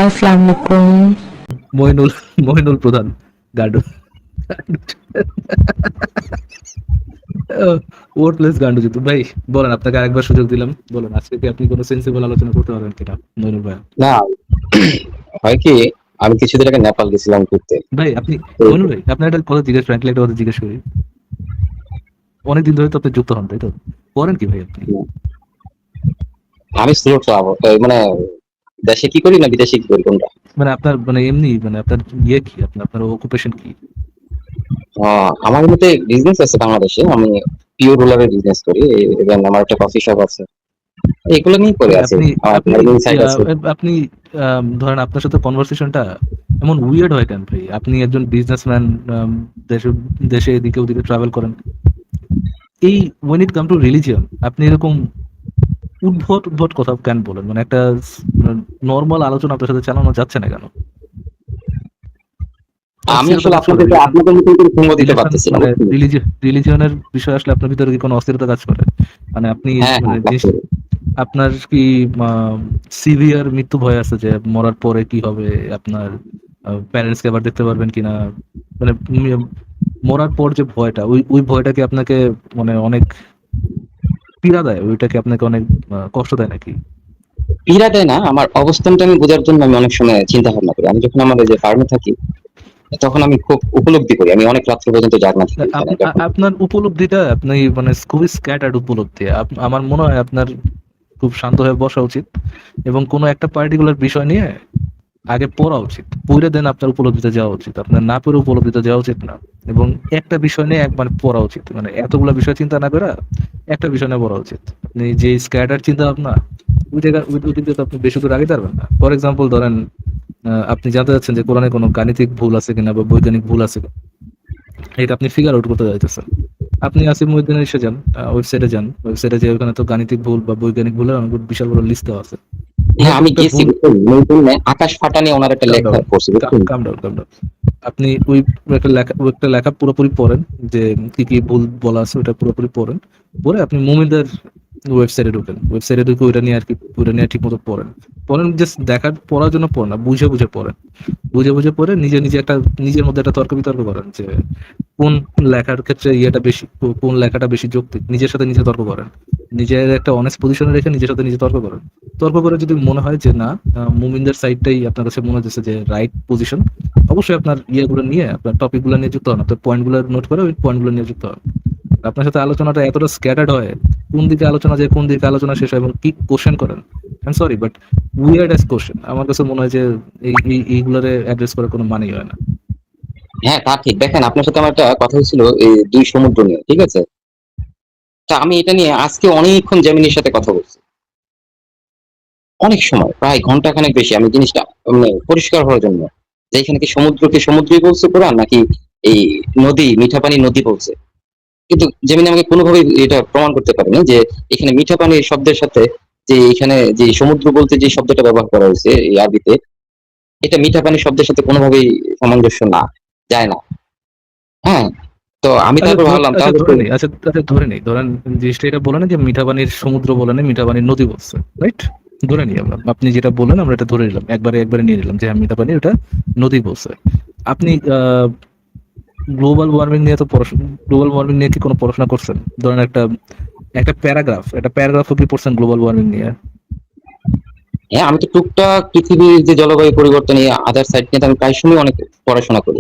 আসসালামু আলাইকুম। মইনুল মইনুল প্রধান গান্ডু ওয়ার্ড প্লেস গান্ডু জিতু ভাই। বলেন, আপনাকে আরেকবার সুযোগ দিলাম, বলেন আজকে কি আপনি কোনো সেন্সিবল আলোচনা করতে পারবেন কিনা মইনুল ভাই? না, হয় কি, আমি কিছুদিন আগে নেপাল গেছিলাম ঘুরতে। ভাই আপনি, তো মইনুল ভাই আপনার একটা কথা জিজ্ঞেস, ফ্র্যাঙ্কলি একটা কথা জিজ্ঞেস করি। অনেকদিন ধরে তো আপনি যুক্ত হন, তাই তো? করেন কি ভাই আপনি? আমি স্লো ট্রাভেল, মানে দেশে কি করি না বিদেশে কি করি কোনটা? মানে আপনার মানে এমনি মানে আপনার ইয়ে কি, আপনার আপনার অকুপেশন কি? আমার মধ্যে বিজনেস আছে বাংলাদেশে। আমি পিওর রোলারের বিজনেস করি। এবং আমার একটা কফি শপ আছে, এগুলো নিয়ে করে মানে আছে। আপনি আমার আপনি লার্নিং সাইট আছে। আপনি ধরেন আপনার সাথে কনভারসেশনটা এমন উইয়ার্ড হয় কেন ভাই? আপনি একজন বিজনেসম্যান, দেশে দেশে এদিকে ওদিকে ট্রাভেল করেন, এই when it come to religion আপনি এরকম উদ্ভট উদ্ভট কথা কেন বলেন? মানে একটা নর্মাল আলোচনা আপনার সাথে চালানো যাচ্ছে না কেন? আমি অস্থিরতা আসলে কাজ করে আপনাদেরকে রিলেশন, আপনাদের মতো করে সঙ্গ দিতে রিলেশন পারতেছি না, মানে বুঝছেন? রিলিজিয়নের বিষয় আসলে আপনার ভিতরে কি কোনো অস্থিরতা কাজ করে? মানে আপনি হ্যাঁ, মানে হ্যাঁ, কাজ করে। আপনার কি সিভিয়ার মৃত্যু ভয় আছে যে মরার পরে কি হবে, আপনার প্যারেন্টস কে আবার দেখতে পারবেন কিনা, মানে মরার পর যে ভয়টা, ওই ওই ভয়টা কি আপনাকে মানে অনেক পীড়া দেয়? ওইটা কি আপনাকে অনেক কষ্ট দেয় নাকি? পীড়া দেয় না, আমার অবস্থানটা আমি বোঝার জন্য আমি অনেক সময় চিন্তা ভাবনা করি। আমি যখন আমাদের যে ফার্মে থাকি, তখন আমি খুব উপলব্ধি করি। আমি অনেক রাত্র পর্যন্ত জাগনা থাকি এখানে যখন। আপনার উপলব্ধিটা আপনি মানে খুবই স্ক্যাটার্ড উপলব্ধি। আমার মনে হয় আপনার খুব শান্ত হয়ে বসা উচিত এবং কোনো একটা পার্টিকুলার বিষয় নিয়ে আগে পড়া উচিত, পড়ে দেন আপনার উপলব্ধিতে যাওয়া উচিত। আপনার না পড়ে উপলব্ধিতে যাওয়া উচিত না। এবং একটা বিষয় নিয়ে একবার পড়া উচিত, মানে এতগুলা বিষয় চিন্তা না করে একটা বিষয় নিয়ে পড়া উচিত। আপনি যে স্ক্যাটার চিন্তা ভাবনা, ওই জায়গায় ওই দিক দিয়ে তো আপনি বেশি দূর আগে পারবেন না। ফর এক্সাম্পল ধরেন, আপনি জানতে চাচ্ছেন যে কোরআনে কোনো গাণিতিক ভুল আছে কিনা বা বৈজ্ঞানিক ভুল আছে কিনা, এটা আপনি ফিগার আউট করতে চাইতেছেন। আপনি আসিফ মহিউদ্দিনের এসে যান, ওয়েবসাইটে যান, ওয়েবসাইটে যে ওখানে তো গাণিতিক ভুল বা বৈজ্ঞানিক ভুলের অনেক বিশাল বড় লিস্ট দেওয়া আছে। হ্যাঁ, ওখান থেকে আমি একটা গেছি, ভুল, বুঝছেন? নতুন আকাশ ফাটা নিয়ে ওনার একটা কাম লেখা ডাউন, পড়ছি, বুঝছেন? কাম ডাউন, কাম ডাউন। আপনি ওই একটা লেখা পুরোপুরি পড়েন, যে কি কি ভুল বলা আছে ওটা পুরোপুরি পড়েন। পরে আপনি মুমিনদের ওয়েবসাইটে ঢুকেন, ওয়েবসাইটে ঢুকে ওইটা নিয়ে আর কি ওইটা নিয়ে ঠিক মতো পড়েন। পড়েন, জাস্ট দেখার পড়ার জন্য পড়েন না, বুঝে বুঝে পড়েন। বুঝে বুঝে পড়ে নিজে নিজে একটা নিজের মধ্যে একটা তর্ক বিতর্ক করেন যে কোন লেখার ক্ষেত্রে ইয়েটা বেশি, কোন লেখাটা বেশি যৌক্তিক। নিজের সাথে নিজে তর্ক করেন, নিজের একটা অনেস্ট পজিশনে রেখে নিজের সাথে নিজে তর্ক করেন। তর্ক করে যদি মনে হয় যে না, মুমিনদের সাইডটাই আপনার কাছে মনে হচ্ছে যে রাইট পজিশন, অবশ্যই আপনার ইয়েগুলো নিয়ে, আপনার টপিকগুলো নিয়ে যুক্ত হন, আপনার পয়েন্টগুলো নোট করে ওই পয়েন্টগুলো নিয়ে যুক্ত হন। আপনার সাথে আলোচনাটা এতটা স্ক্যাটার্ড হয়, কোন দিকে আলোচনা যায় কোন দিকে আলোচনা শেষ হয় এবং কি কোশ্চেন করেন, I am sorry but weird as question. আমার কাছে মনে হয় যে এইগুলোরে অ্যাড্রেস করার কোনো মানেই হয় না। হ্যাঁ, তা ঠিক। দেখেন, আপনার সাথে আমার একটা কথা হয়েছিল এই দুই সমুদ্র নিয়ে, ঠিক আছে? তা আমি এটা নিয়ে আজকে অনেকক্ষণ জেমিনির সাথে কথা বলছি। অনেক সময়, প্রায় ঘন্টাখানেক বেশি, আমি জিনিসটা মানে পরিষ্কার হওয়ার জন্য যে এখানে কি সমুদ্রকে সমুদ্রই বলছে কোরআন, নাকি এই নদী, মিঠা পানি নদী বলছে। কিন্তু জেমিনি আমাকে কোনোভাবেই এটা প্রমাণ করতে পারেনি যে এখানে মিঠা পানির শব্দের সাথে যে এখানে যে সমুদ্র বলতে যে শব্দটা ব্যবহার করা হয়েছে এই আরবিতে, এটা মিঠা পানির শব্দের সাথে কোনোভাবেই সামঞ্জস্য না, যায় না। হ্যাঁ, তো আমি আচ্ছা তারপর ভাবলাম আচ্ছা তাহলে তো। ধরে নেই, আচ্ছা ধরে নেই, ধরেন জিনিসটা এটা বলে না যে মিঠা পানির সমুদ্র বলে না, মিঠা পানির নদী বলছে, রাইট? ধরে নিই আমরা, আপনি যেটা বললেন আমরা এটা ধরে নিলাম, একবারে একবারে নিয়ে নিলাম যে হ্যাঁ, মিঠা পানি ওটা নদী বলছে। আপনি গ্লোবাল ওয়ার্মিং নিয়ে তো পড়াশোনা, গ্লোবাল ওয়ার্মিং নিয়ে কি কোনো পড়াশোনা করছেন? ধরেন একটা একটা প্যারাগ্রাফও কি পড়ছেন গ্লোবাল ওয়ার্মিং নিয়ে? হ্যাঁ, আমি তো টুকটাক পৃথিবীর যে জলবায়ু পরিবর্তন এই আদার সাইড নিয়ে তো আমি প্রায় সময় অনেক পড়াশোনা করি।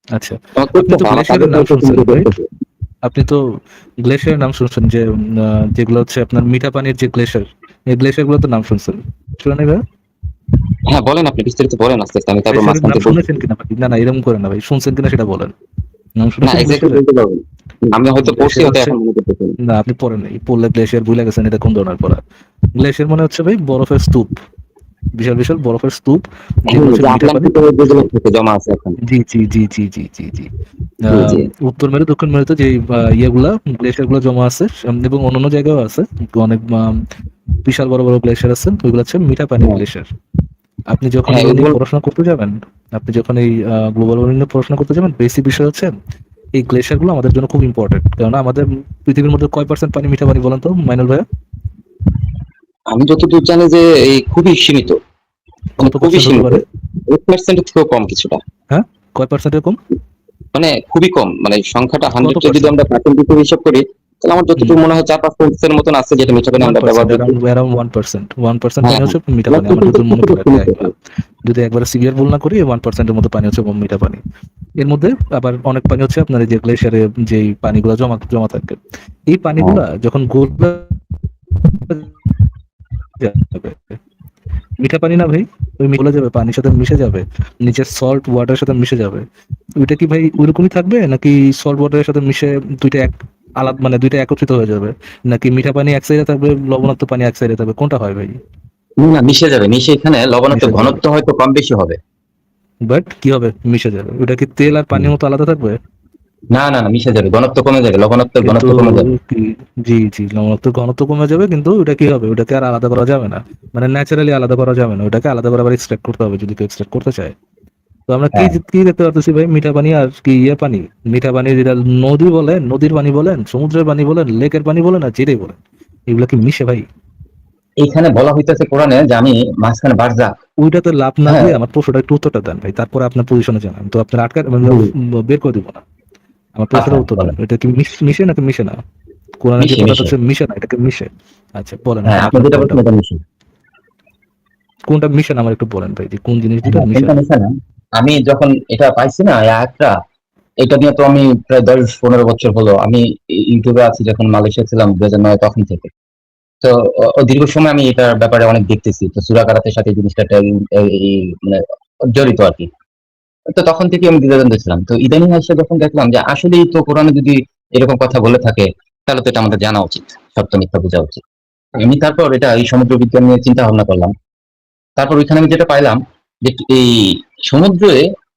আচ্ছা, আমার আপনি করতে তো হয়, আমার কাজের গ্লেশিয়ারের নাম সাথে শুনছেন, রাইট? আপনি তো গ্লেশিয়ারের নাম শুনছেন, যে যেগুলো হচ্ছে আপনার মিঠা পানির যে গ্লেশিয়ার, এই গ্লেশিয়ার গুলো তো নাম শুনছেন, শুনেন এবার? হ্যাঁ, বলেন, আপনি বিস্তারিত বলেন আস্তে আস্তে, আমি তারপর গ্লেশিয়ারের মাঝখান নাম থেকে বলছি। শুনেছেন কিনা ভাই? না না, এরকম করেন না ভাই, শুনছেন কিনা সেটা বলেন। নাম না, শুনেছেন এক্স্যাক্টলি গ্লেশিয়ারের? বলতে পারবো না। আমি হয়তো পড়ছি, গ্লেশিয়ার হয়তো হচ্ছে, এখন মনে করতেছি না। না আপনি পড়েন নাই, পড়লে গ্লেশিয়ার ভুলে গেছেন, এটা কোন ধরনের পড়া? গ্লেশিয়ার মানে হচ্ছে ভাই বরফের স্তূপ, বিশাল বিশাল বরফের স্তূপ, হ্যাঁ, যেগুলো হচ্ছে যে মিঠা পানি। আটলান্টিকের যেগুলো থেকে জমা আছে এখন। জি জি জি জি জি জি জি। জি, জি। উত্তর মেরু দক্ষিণ মেরুতে যে ইয়েগুলা গ্লেশিয়ার গুলো জমা আছে, এবং অন্যান্য জায়গায়ও আছে অনেক বিশাল বড় বড় গ্লেশিয়ার আছে, ওইগুলো হচ্ছে মিঠা পানির হ্যাঁ, গ্লেশিয়ার। আপনি যখন হ্যাঁ, এগুলো নিয়ে ওগুলো। পড়াশোনা করতে যাবেন, আপনি যখন এই গ্লোবাল ওয়ার্মিং নিয়ে পড়াশোনা করতে যাবেন, বেসিক বিষয় হচ্ছে এই গ্লেশিয়ার গুলো আমাদের জন্য খুব ইম্পর্টেন্ট। কারণ আমাদের পৃথিবীর মধ্যে কয় পার্সেন্ট পানি মিঠা পানি বলেন তো মাইনুল ভাইয়া? আমি যতদূর জানি যে এই খুবই সীমিত। মানে কত খুবই পার্সেন্ট হতে সীমিত, পারে? 8% থেকেও কম কিছুটা। হ্যাঁ, কয় পার্সেন্টের কম? মানে খুবই কম, মানে সংখ্যাটা কত 100 কে যদি পার্সেন্ট? আমরা পার্সেন্ট হিসেবে হিসাব করি, তাহলে আমার হুম, যতটুকু মনে হয় 4-5% এর মতন আছে যেটা মিঠা পানি আমরা 1%, ব্যবহার করছি। অ্যারাউন্ড 1%, 1% হ্যাঁ পানি হ্যাঁ, হচ্ছে মিঠা পানি, আমার 1% যতদূর মনে কিছুটা পড়ে আর কি। সীমিত। যদি একবারে সিভিয়ার ভুল না করি, 1% এর মতো পানি হচ্ছে মিঠা পানি। এর মধ্যে আবার অনেক পানি হচ্ছে আপনার এই যে গ্লেশিয়ারে যেই পানিগুলো জমা জমা থাকে, এই হ্যাঁ, পানিগুলা যখন গলে যাবে, মিঠা পানি না ভাই, ওই গলে যাবে, পানির সাথে মিশে যাবে, নিচের সল্ট ওয়াটারের সাথে মিশে যাবে। ওইটা কি ভাই ওইরকমই থাকবে, নাকি সল্ট ওয়াটারের সাথে মিশে দুইটা এক আলাদা, মানে দুইটা একত্রিত হয়ে যাবে, নাকি মিঠা পানি এক সাইডে থাকবে, লবণাক্ত পানি এক সাইডে থাকবে, কোনটা হয় ভাই? না না, মিশে যাবে, মিশে এখানে লবণাক্তের মিশে যাবে, ঘনত্ব হয়তো কম বেশি হবে। বাট কি হবে, মিশে যাবে। ওটা কি তেল আর হুম। পানির মতো আলাদা থাকবে? না না না, মিশে যাবে, ঘনত্ব কমে যাবে, লবণাক্তের কিন্তু ঘনত্ব কমে যাবে। কি, জি জি, লবণাক্ত ঘনত্ব কমে যাবে, কিন্তু ওটা কি হবে, ওটাকে আর আলাদা করা যাবে না, মানে ন্যাচারালি আলাদা করা যাবে না, ওটাকে আলাদা করে আবার এক্সট্রাক্ট করতে হবে যদি কেউ এক্সট্রাক্ট করতে চায়। তো আমরা কি হ্যাঁ, কি দেখতে পাচ্ছি ভাই, মিঠা পানি আর কি ইয়ে পানি, মিঠা পানি যেটা নদী বলেন, নদীর পানি বলেন, সমুদ্রের পানি বলেন, লেকের পানি বলেন, আর যেটাই বলেন, এগুলা কি মিশে ভাই? এইখানে বলা হইতেছে কোরআনে যে আমি মাঝখানে বারজাখ। ওইটাতে লাভ না হ্যাঁ, দিয়ে আমার প্রশ্নটা একটু উত্তরটা দেন ভাই, তারপরে আপনার পজিশনে জানান, তো আপনার আটকা মানে জি, বের করে দিব না। আমার আচ্ছা প্রশ্নের উত্তর দেন, বলেন। এটা কি মিশে নাকি মিশে না? কোরআনে যে মিশে কথাটা মিশে। হচ্ছে মিশে না, এটাকে মিশে। আচ্ছা বলেন, হ্যাঁ, এখন আপনি আপনার যেটা পয়েন্টটা বলছেন এটা বলেন, মিশে। কোনটা মিশে না আমার একটু বলেন ভাই, যে কোন জিনিস দুটা হ্যাঁ, মিশে কোনটা না? মিশে না? আমি যখন এটা পাইছি না এই আয়াতটা, এটা নিয়ে তো আমি প্রায় 10-15 বছর হলো আমি ইউটিউবে আছি, যখন মালয়েশিয়া ছিলাম 2009 তখন থেকে। তো দীর্ঘ সময় আমি এটার ব্যাপারে অনেক দেখতেছি, তো সূরা কারাতের সাথে এই জিনিসটা মানে জড়িত আর কি। তো তখন থেকে আমি দ্বিধাদ্বন্দ্ব ছিলাম, তো ইদানিং এসে যখন দেখলাম যে আসলেই তো কোরআনে যদি এরকম কথা বলে থাকে, তাহলে তো এটা আমাদের জানা উচিত, সত্য মিথ্যা বোঝা উচিত। আমি তারপর এটা এই সমুদ্র বিজ্ঞান নিয়ে চিন্তা ভাবনা করলাম। তারপর ওইখানে আমি যেটা পাইলাম যে এই সমুদ্রে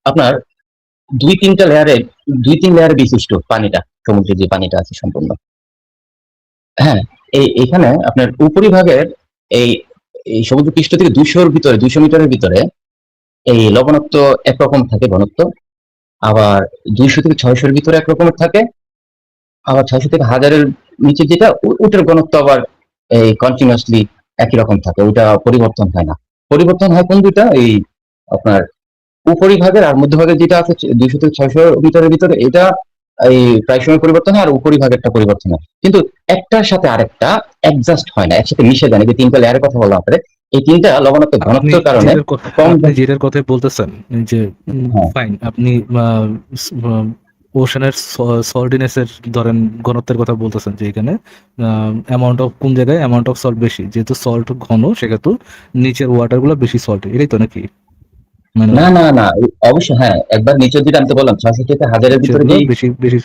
আপনার 2-3 লেয়ারে বিশিষ্ট পানিটা, সমুদ্রে যে পানিটা আছে সম্পূর্ণ। হ্যাঁ, এইখানে আপনার উপরিভাগের এই এই সমুদ্র পৃষ্ঠ থেকে 200 মিটারের ভিতরে এই লবণাক্ত একরকম থাকে ঘনত্ব। আবার 200 থেকে 600-এর ভিতরে একরকমের থাকে। আবার 600 থেকে 1000-এর নিচে যেটা, ওটার ঘনত্ব আবার এই কন্টিনিউয়াসলি একই রকম থাকে, ওটা পরিবর্তন হয় না। পরিবর্তন হয় কোন দুইটা, এই আপনার উপরিভাগের আর মধ্যভাগের যেটা আছে 200 থেকে 600 মিটারের ভিতরে, এটা এই প্রায় সময় পরিবর্তন হয়, আর উপরিভাগেরটা পরিবর্তন হয়, কিন্তু একটার সাথে আরেকটা অ্যাডজাস্ট হয় না, একসাথে মিশে যায় না। যে 3টা লেয়ারের কথা বললাম আপনাদের, এই 3টা লবণাক্ত আপনি ঘনত্বের কারণে যেটার কথা কম আপনি যেটার কথাই বলতেছেন, এই যে হ্যাঁ ফাইন, আপনি ওশানের সল্টিনেস এর ধরেন ঘনত্বের কথা বলতেছেন, যে এখানে অ্যামাউন্ট অফ কোন জায়গায় অ্যামাউন্ট অফ সল্ট বেশি, যেহেতু সল্ট ঘন সেহেতু নিচের ওয়াটার গুলো বেশি সল্ট, এটাই তো নাকি মানে না ভাই? না না, অবশ্যই হ্যাঁ, একবার নিচের যেটা আমি তো বললাম 600 থেকে 1000-এর ভিতরে নিচেরগুলো যে বেশি বেশি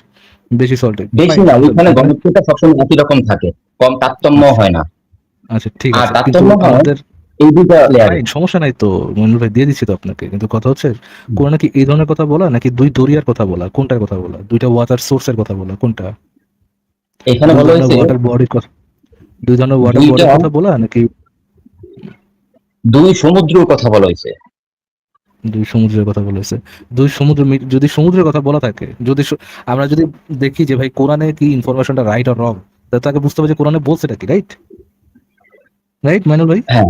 বেশি সল্ট। বেশি ফাইন, না, শুনছেন ওইখানে এখানে? ঘনত্বটা সবসময় একই রকম থাকে, কম তারতম্য আচ্ছা হয় না। আচ্ছা, ঠিক আর আছে, কিন্তু তারতম্য হয় আমাদের এই 2টা লেয়ারে। ফাইন, সমস্যা নাই তো, মনির ভাই দিয়ে দিচ্ছি তো আপনাকে, কিন্তু কথা হচ্ছে কোরআনে কি এই ধরনের কথা বলা, নাকি দুই দরিয়ার কথা বলা, কোনটার কথা বলা, দুইটা ওয়াটার সোর্সের কথা বলা, কোনটা? এখানে দুই বলা ধরনের হয়েছে ওয়াটার বডির কথা, দুই ধরনের ওয়াটার দুইটা বডির কথা বলা, নাকি দুই সমুদ্রের কথা বলা হয়েছে। দুই সমুদ্রের কথা বলেছে? দুই সমুদ্র যদি সমুদ্রের কথা বলা থাকে, যদি আমরা যদি দেখি যে ভাই কোরআনে কি ইনফরমেশনটা রাইট আর রং, তাকে বুঝতে হবে যে কোরআনে বলছে কি, রাইট? রাইট মাইনুল ভাই? হ্যাঁ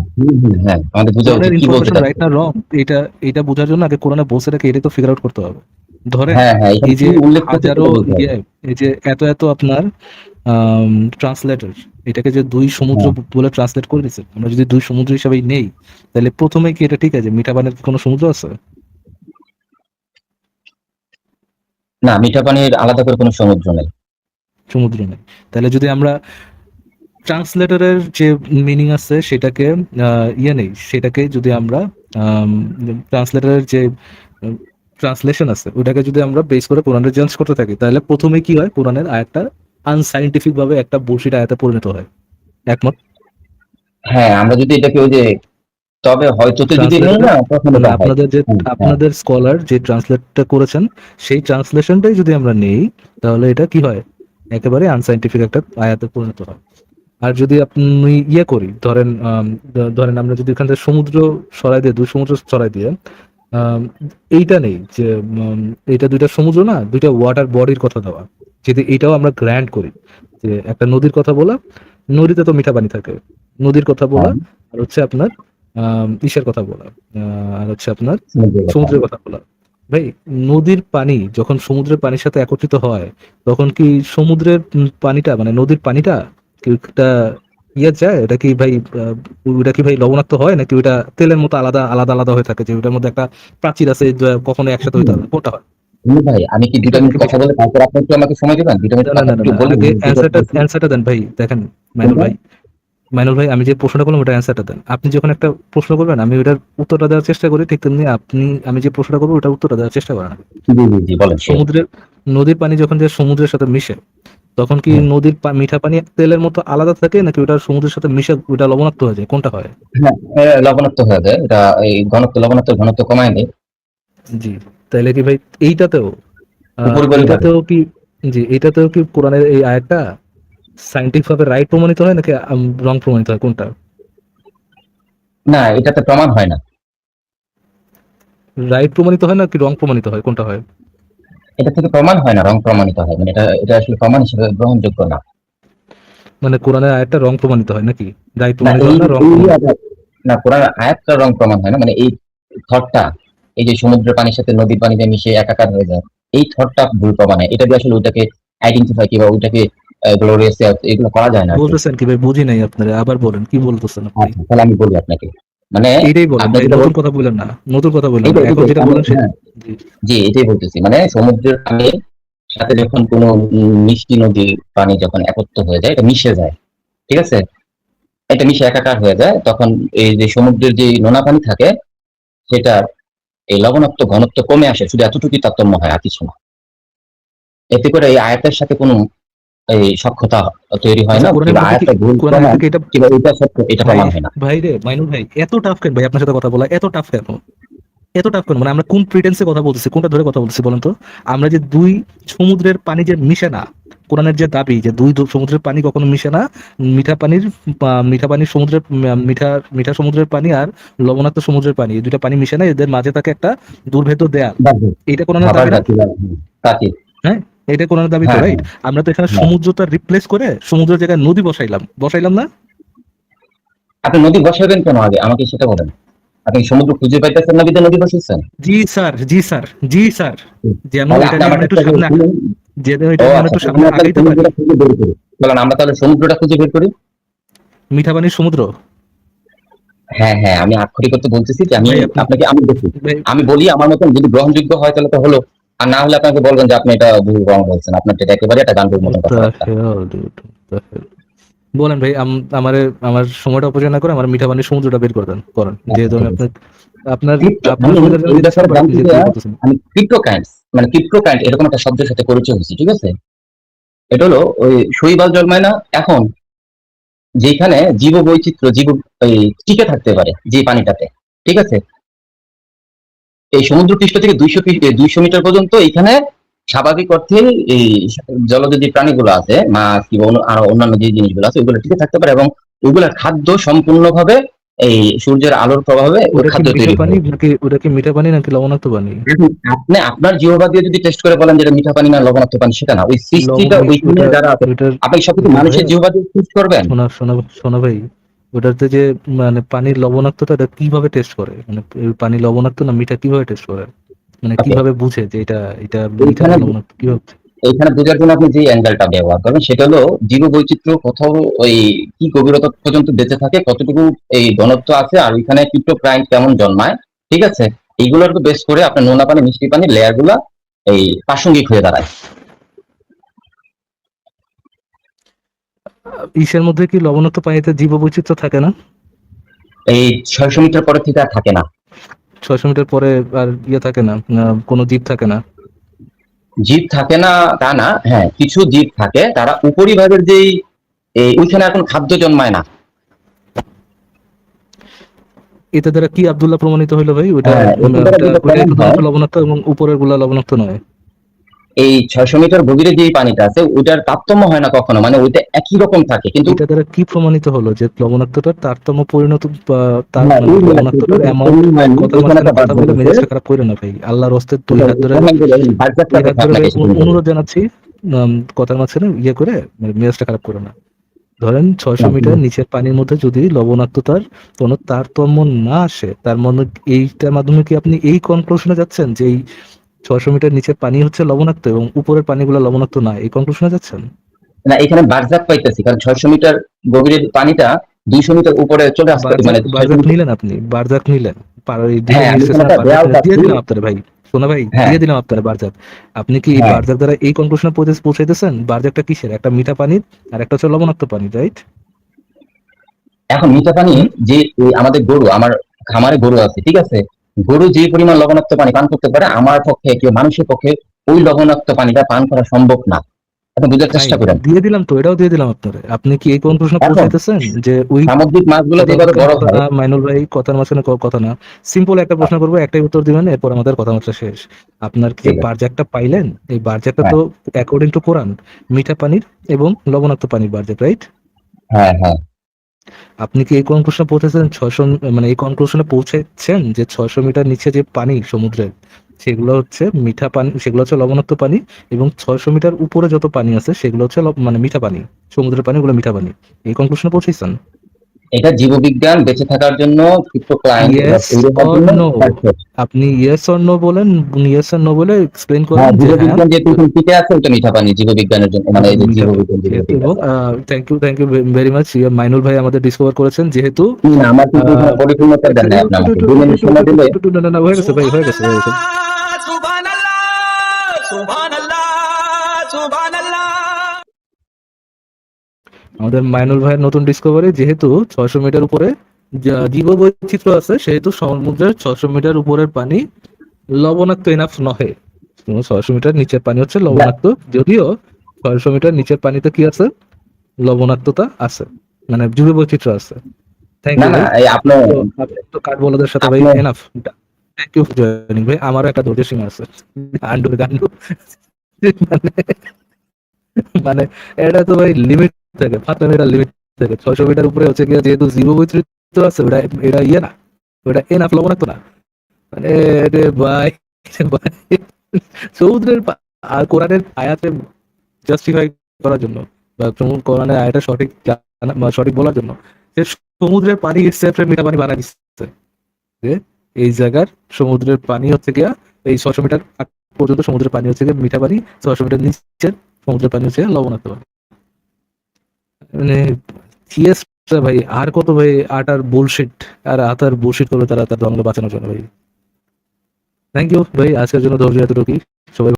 হ্যাঁ, আমাদের বোঝা কোরআনের উচিত কি বলতে ইনফরমেশন রাইট চাচ্ছে। না রং, এটা এটা বোঝার জন্য আগে কোরআনে বলছে কি, এটা তো ফিগার আউট করতে হবে। ধরেন হ্যাঁ হ্যাঁ, এখানে এই কি যে উল্লেখ করছে হাজারো সেটা বলতে হবে। ইয়ে, এই যে এত এত আপনার ট্রান্সলেটর, এটাকে যে দুই সমুদ্র হ্যাঁ, বলে ট্রান্সলেট করে দিচ্ছে, আমরা যদি দুই সমুদ্র হিসাবে নেই, তাহলে প্রথমে কি এটা ঠিক আছে, মিঠা পানির কোনো সমুদ্র আছে? না, মিঠা পানির আলাদা করে কোনো সমুদ্র নেই। সমুদ্র নেই। তাহলে যদি আমরা ট্রান্সলেটরের যে মিনিং আছে সেটাকে ইয়ে নেই, সেটাকে যদি আমরা ট্রান্সলেটরের যে ট্রান্সলেশন আছে ওটাকে যদি আমরা বেস করে কোরআনের চেঞ্জ করতে থাকি, তাহলে প্রথমে কি হয়, কোরআনের আয়াতটা আনসাইন্টিফিক ভাবে একটা বুলশিট আয়াতে পরিণত হয়। একমত? হ্যাঁ, আমরা যদি এটাকে ওই যে তবে হয়তো তো যদি নেই ট্রান্সলেটরের না, তখন না, এটা হয়। আপনাদের যে হ্যাঁ, আপনাদের স্কলার যে ট্রান্সলেটটা করেছেন, সেই ট্রান্সলেশনটাই যদি আমরা নেই, তাহলে এটা কি হয়, একেবারে আনসাইন্টিফিক একটা আয়াতে পরিণত হয়। আর যদি আপনি ইয়ে করি, ধরেন ধরেন আমরা যদি এখান থেকে সমুদ্র সরাই দিয়ে, দুই সমুদ্র সরাই দিয়ে, আম, এইটা নেই যে এইটা দুইটা সমুদ্র না, দুইটা ওয়াটার বডির কথা দেওয়া, যদি এইটাও আমরা গ্র্যান্ড করি, যে একটা নদীর কথা বলা, নদীতে তো মিঠা পানি থাকে, নদীর কথা বলা, হ্যাঁ, আর হচ্ছে আপনার ইসের কথা বলা, আর হচ্ছে আপনার সমুদ্রের কথা। সমুদ্রের কথা বলা। ভাই, নদীর পানি যখন সমুদ্রের পানির সাথে একত্রিত হয়, তখন কি সমুদ্রের পানিটা মানে নদীর পানিটা কি একটা ইয়ে যায়, এটা কি ভাই ওটা কি ভাই লবণাক্ত হয়, নাকি ওটা তেলের মতো আলাদা আলাদা আলাদা হয়ে থাকে, যে ওটার মধ্যে একটা প্রাচীর আছে, কখনো একসাথে হইতে হুম, পারে না? কোনটা হয়? ভাই আমি কি দুটো এটা মিনিট আমাকে কথা বেশি বলে তারপর আপনি একটু আমাকে সময় দেবেন? 2 মিনিট না না কথা না না একটু না, বলি আমাকে যেটা বলছি। অ্যান্সারটা দেন ভাই। দেখেন মাইনুল কোনটা? ভাই, আমি যে প্রশ্নটা করলাম ওটা অ্যান্সারটা দেন। আপনি যখন একটা প্রশ্ন করবেন আমি ওটার উত্তরটা দেওয়ার চেষ্টা করি, ঠিক তেমনি আমি যে প্রশ্নটা করবো ওটার উত্তরটা দেওয়ার চেষ্টা করেন। জি জি জি, বলেন শিওর। সমুদ্রের নদীর পানি যখন যে সমুদ্রের সাথে মিশে, তখন কি হ্যাঁ নদীর মিঠা পানি তেলের মতো আলাদা থাকে, নাকি ওটা সমুদ্রের সাথে মিশে ওটা লবণাক্ত হয়ে যায়? কোনটা হয়? হ্যাঁ, লবণাক্ত হয়ে যায় এটা। এই ঘনত্ব, লবণাক্তের ঘনত্ব কমায় দেয় জি। তাইলে কি ভাই এইটাতেও উপরিভাবে। এইটাতেও কি, জি, এইটাতেও কি কোরআনের এই আয়াতটা সায়েন্টিফিক ভাবে রাইট প্রমাণিত হয়, নাকি রং প্রমাণিত হয়? কোনটা না, এটাতে প্রমাণ হয় না। রাইট প্রমাণিত হয়, নাকি রং প্রমাণিত হয়? কোনটা হয়? এটা থেকে প্রমাণ হয় না, রং প্রমাণিত হয়। মানে এটা এটা আসলে প্রমাণ হিসেবে গ্রহণযোগ্য না। মানে কোরআনের আয়াতটা রং প্রমাণিত হয় নাকি রাইট না প্রমাণিত এই হয় না রং এই প্রমাণিত? না, কোরআন আয়াতটা রং প্রমাণ হয় না। মানে এই থটটা, এই যে সমুদ্রের পানির সাথে নদীর পানিতে মিশে একাকার হয়ে যায়, এই থটটা ভুল প্রমাণ হয়। এটা দিয়ে আসলে ওটাকে আইডেন্টিফাই কিংবা ওটাকে গ্লোরিয়াস এগুলো করা যায় না আর কি। বলতেছেন কি ভাই? বুঝি নাই আপনারা, আবার বলেন কি বলতেছেন আপনি। আচ্ছা, তাহলে আমি বলি আপনাকে। মানে এইটাই বলেন আপনি ভাই, যেটা নতুন কথা বললেন না, নতুন কথা বললেন না, এইটাই এখন এইটাই যেটা আমি, বলেন সেটা। হ্যাঁ, জি। জি এটাই বলতেছি। মানে সমুদ্রের পানির সাথে যখন কোনো মিষ্টি নদীর পানি যখন একত্র হয়ে যায়, এটা মিশে যায়, ঠিক আছে? এটা মিশে একাকার হয়ে যায়, তখন এই যে সমুদ্রের যে নোনা পানি থাকে, সেটা এই লবণাক্ত ঘনত্ব কমে আসে, শুধু এতটুকুই তারতম্য হয়, আর কিছু না। এতে করে এই আয়াতের সাথে কোনো এই সখ্যতা তৈরি হয় আচ্ছা, না, কোরআনের কিংবা মধ্যে কি, আয়াতটা ভুল কোরআনের প্রমাণ, মধ্যে কি এটা, কিংবা এটা সত্য এটা ভাই, প্রমাণ হয় না। ভাই রে মাইনুল ভাই, এত টাফ কেন ভাই আপনার সাথে কথা বলা? এত টাফ কেন? এত টাফ কেন? মানে আমরা কোন প্রিটেন্সে কথা বলতেছি, কোনটা ধরে কথা বলতেছি বলেন তো? আমরা যে দুই সমুদ্রের পানি যে মিশে না, কোরআনের যে দাবি যে সমুদ্রের পানি কখনো মিশে না, মিঠা পানির মিঠা পানির সমুদ্রের মিঠা মিঠা সমুদ্রের পানি আর লবণাক্ত সমুদ্রের পানি, এই দুইটা পানি মিশে না, এদের মাঝে থাকে একটা দুর্ভেদ্য দেয়াল। বাজে, এইটা কোরআনের খাবার দাবি না? জাতি, প্রাচীর। হ্যাঁ, এটা কোরআনের দাবি তো, হ্যাঁ রাইট? হ্যাঁ আমরা তো এখানে হ্যাঁ। সমুদ্রটা রিপ্লেস করে সমুদ্রের জায়গায় নদী বসাইলাম, বসাইলাম না? আপনি নদী বসাবেন কেন আগে আমাকে সেটা বলেন। আপনি সমুদ্র খুঁজে পাইতেছেন না বিধায় নদী বসাইছেন? জি স্যার, জি স্যার, জি স্যার। যেন তাহলে এটা আপনি নিয়ে আমার আমরা কাছ একটু থেকে সামনে শুনুন। যেন ও এটা নিয়ে আমরা আচ্ছা, একটু আমি সামনে আপনাকে আগাইতে পারি। সমুদ্রটা খুঁজে বের করি। বলেন, আমরা তাহলে সমুদ্রটা খুঁজে বের করি। মিঠা পানির সমুদ্র। হ্যাঁ হ্যাঁ, আমি আক্ষরিক করতে বলতেছি যে আমি ভাই আপনি, আপনাকে আমি দেখি, ভাই, আমি বলি আমার মতন যদি গ্রহণযোগ্য হয় তাহলে তো হলো, আর না হলে আপনাকে বলবেন যে আপনি এটা ভুল রং বলছেন, আপনার এটা একেবারে একটা গান্ডুর what মতন the কথাবার্তা। hell, dude? What the hell? বলেন ভাই, আমারে আমার সময়টা অপচয় না করে আমার মিঠা পানির সমুদ্রটা বের করে দেন, করেন। আচ্ছা যেহেতু আমি ঠিক আছে। আপনার আপনার আপনার আমি সুবিধার জন্য এই দিতেছি না, ব্যাপারে বাট আপনি জানতে যেহেতু চাই, ইয়ে করতেছেন। আমি ক্রিপ্টোকারেন্স, মানে ক্রিপ্টোকারেন্ট এরকম একটা শব্দের সাথে পরিচয় হয়েছি, ঠিক আছে? এটা হলো ওই শৈবাল জন্মায় না এখন, যেখানে জীব বৈচিত্র্য, জীব এই টিকে থাকতে পারে যে পানিটাতে, ঠিক আছে? এই সমুদ্র পৃষ্ঠ থেকে 200 মিটার পর্যন্ত এখানে স্বাভাবিক অর্থে এই জলজ যে প্রাণীগুলো আছে, মাছ কিংবা আরো অন্যান্য যে জিনিসগুলো আছে, ওইগুলো টিকে থাকতে পারে, এবং ওইগুলোর খাদ্য সম্পূর্ণভাবে এই সূর্যের আলোর প্রভাবে ওই ওটা কি খাদ্য মিঠা তৈরি পানি হয়। নাকি, ওটা কি মিঠা পানি নাকি লবণাক্ত পানি? এখন আপনি আপনার জিহ্বা দিয়ে যদি টেস্ট করে বলেন যে এটা মিঠা পানি না লবণাক্ত পানি, সেটা না, ওই সৃষ্টিটা ওইখানে ওটা যারা আছে। ওটার আপনি সবকিছু ওটা মানুষের ভাইয়া, জিহ্বা দিয়ে টেস্ট করবেন। শোনা শোনা শোনা ভাই, ওটাতে যে মানে পানির লবণাক্ততা এটা কিভাবে টেস্ট করে, মানে এই পানি লবণাক্ত না মিঠা কিভাবে টেস্ট করে? মানে ওকে, কিভাবে বুঝে যে এটা এটা মিঠা এইখানে না লবণাক্ত, কিভাবে? এইখানে বোঝার জন্য আপনি যে অ্যাঙ্গেলটা ব্যবহার করবেন সেটা হলো জীব বৈচিত্র্য কোথাও ওই কি গভীরতা পর্যন্ত বেঁচে থাকে, কতটুকু এই ঘনত্ব আছে, আর ওইখানে ক্রিপ্টোপ্রাইট কেমন জন্মায়, ঠিক আছে? এইগুলোর বেস করে আপনার নোনা পানি মিষ্টি পানির লেয়ার গুলা এই প্রাসঙ্গিক হয়ে দাঁড়ায়। ইসের মধ্যে কি লবণাক্ত পানিতে জীববৈচিত্র্য থাকে না? এই 600 মিটার পরে থেকে আর থাকে না। 600 মিটার পরে আর ইয়ে থাকে না, কোনো জীব থাকে না? জীব থাকে না তা না, হ্যাঁ কিছু জীব থাকে, তারা উপরিভাগের যেই এই ওইখানে এখন খাদ্য জন্মায় না। এটা দ্বারা কি আব্দুল্লাহ প্রমাণিত হইলো ভাই? ওইটা হ্যাঁ, এতে দ্বারা যেটা ওইটাই প্রমাণ হয়, শুধুমাত্র লবণাক্ত এবং উপরের গুলা লবণাক্ত নয়? এই 600 মিটার গভীরে যে পানিটা আছে ওইটার তারতম্য হয় না কখনো, মানে ওইটা একই রকম থাকে কিন্তু। এটা দ্বারা কি প্রমাণিত হলো যে লবণাক্তটার তারতম্য পরিণত বা তার হ্যাঁ, মানে এই লবণাক্তটার অ্যামাউন্ট? প্রমাণ হয়নি, কথার ওইখানে মাঝখানে একটা কথা বার্তা বলে আছে। মেজাজটা খারাপ করে না ভাই, আল্লাহর হস্তে দুই সেটা হাত ধরে, প্রমাণ করে বার্তাটা দুই হাত কথা ধরে ভাই আপনাকে সেদিন বলি। অনুরোধ জানাচ্ছি, কথার মাঝখানে ইয়ে করে মেজাজটা খারাপ করে না। ধরেন 600 মিটার নিচের পানির মধ্যে যদি লবণাক্ততার কোনো তারতম্য না আসে, তার মানে এইটার মাধ্যমে কি আপনি এই কনক্লুশনে যাচ্ছেন যে এই 600 মিটার নিচের পানি হচ্ছে লবণাক্ত এবং উপরের পানিগুলো লবণাক্ত না, এই কনক্লুশনে যাচ্ছেন? না, এখানে বারজাক পাইতেছি, কারণ 600 মিটার গভীরের পানিটা 200 মিটার উপরে চলে আসতে, মানে বারজাক 600 বারজাক মিটার। নিলেন আপনি, বারজাক নিলেন, দিকে হ্যাঁ, নিয়ে আমি এসেছেন এখানে আর একটা বারজাক দেয়াল নিলেন, দিয়ে পাচ্ছি। দিলাম আপনারে ভাই। শোনা ভাই, হ্যাঁ, দিয়ে দিলাম আপনারে বারজাক। আপনি কি এই হ্যাঁ, বারজাক দ্বারা এই কনক্লুশনে পৌঁছাইতেছেন? বারজাকটা কিসের? একটা মিঠা পানির আর একটা হচ্ছে লবণাক্ত পানি, রাইট? এখন মিঠা পানি, হুম। যে এই আমাদের গরু, আমার খামারে গরু আছে, ঠিক আছে, গরু যে পরিমাণ লবণাক্ত পানি পান করতে পারে, আমার পক্ষে, কেউ মানুষের পক্ষে ওই লবণাক্ত পানিটা পান করা সম্ভব না। আপনি বুঝার তাই চেষ্টা করেন। দিয়ে দিলাম তো, এটাও দিয়ে দিলাম আপনারে। আপনি কি এই কনক্লুশনে এখন পৌঁছাইতেছেন যে ওই সামুদ্রিক মাছগুলো কথার যেভাবে মাঝখানে বড় কথা হয়। না, মাইনুল ভাই, কথার মাঝখানে কথা না। সিম্পল একটা প্রশ্ন করবো, একটাই উত্তর দিবেন, এরপর আমাদের কথাবার্তা শেষ। আপনার যে ঠিক আছে। বারজাকটা পাইলেন, এই বারজাকটা হ্যাঁ, তো অ্যাকর্ডিং টু কোরআন মিঠা পানির এবং লবণাক্ত পানির বারজাক, রাইট? হ্যাঁ, হ্যাঁ। আপনি কি এই কনক্লুশনে পৌঁছেছেন 600, মানে এই কনক্লুশনে পৌঁছেছেন যে 600 মিটার নিচে যে পানি সমুদ্রের, সেগুলো হচ্ছে মিঠা পানি, সেগুলো হচ্ছে লবণাক্ত পানি, এবং 600 মিটার উপরে যত পানি আছে সেগুলো হচ্ছে মানে মিঠা পানি, সমুদ্রের পানি, ওগুলো মিঠা পানি। এই কনক্লুশনে পৌঁছেছেন? এটা জীববিজ্ঞান বেঁচে থাকার জন্য, ক্রিপ্টো ক্লায়েন্ট বা ইয়েস তৈরি হওয়ার অর জন্য নো? perfect। আপনি ইয়েস অর নো বলেন, ইয়েস অর নো বলে এক্সপ্লেইন করেন হ্যাঁ, যে হ্যাঁ। জীববিজ্ঞান যেহেতু এখন টিকে আছে, ওটা মিঠা পানি জীববিজ্ঞানের জন্য, মানে এই যে মিঠা পানি জীববিজ্ঞান যেগুলো যেহেতু, টিকে এবং আছে। Thank you very much, Mainul ভাই আমাদের ডিসকভার করেছেন যেহেতু না, আমার কিন্তু এখানে পরিপূর্ণতা দেন নাই আপনি আমাকে, 2 মিনিট সময় দিলে। না না না, হয়ে গেছে ভাই, হয়ে গেছে, হয়ে গেছে। আমাদের মাইনুল ভাইয়ের নতুন ডিসকভারি, যেহেতু 600 মিটার উপরে জীববৈচিত্র্য আছে, সেহেতু সমুদ্রের 600 মিটার উপরের পানি লবণাক্ত এনাফ নহে। 600 মিটার নিচের পানি হচ্ছে লবণাক্ত, যদিও 600 মিটার নিচের পানিতে কি আছে? লবণাক্ততা আছে, মানে জীববৈচিত্র্য আছে। থ্যাংক না, ইউ না, ভাই। এই আপনি তো আপনি তো কাঠবলাদের সাথে ভাই আপনি enough. Thank you for joining ভাই, আমারও একটা ধৈর্য সীমা আছে। গান্ডু গান্ডু, মানে মানে এটা তো ভাই লিমিট থাকে, 5 মিটার লিমিট থাকে। 600 মিটার উপরে হচ্ছে গিয়ে যেহেতু জীববৈচিত্র্য আছে, ওটা এটা ইয়ে না, ওটা এনাফ লবণাক্ত না। মানে এটা ভাই, ভাই, সমুদ্রের আর কোরআনের আয়াতে জাস্টিফাই করার জন্য, বা কোরআনের আয়াতটা সঠিক সঠিক বলার জন্য, যে সমুদ্রের পানি ইটসেলফ মিঠা পানি বানাই দিচ্ছে। যে এই জায়গার সমুদ্রের পানি হচ্ছে গিয়া এই 600 মিটার আগ পর্যন্ত সমুদ্রের পানি হচ্ছে গিয়া মিঠা পানি, 600 মিটার নিচের সমুদ্রের পানি হচ্ছে গিয়া লবণাক্ত পানি। মানে সিএস ভাই, আর কত ভাই আটার বুলশিট, আর আটার বুলশিট করবে তারা তার দমকে বাঁচানোর জন্য ভাই। থ্যাংক ইউ ভাই, আজকের জন্য ধৈর্য এতটুকুই। সবাই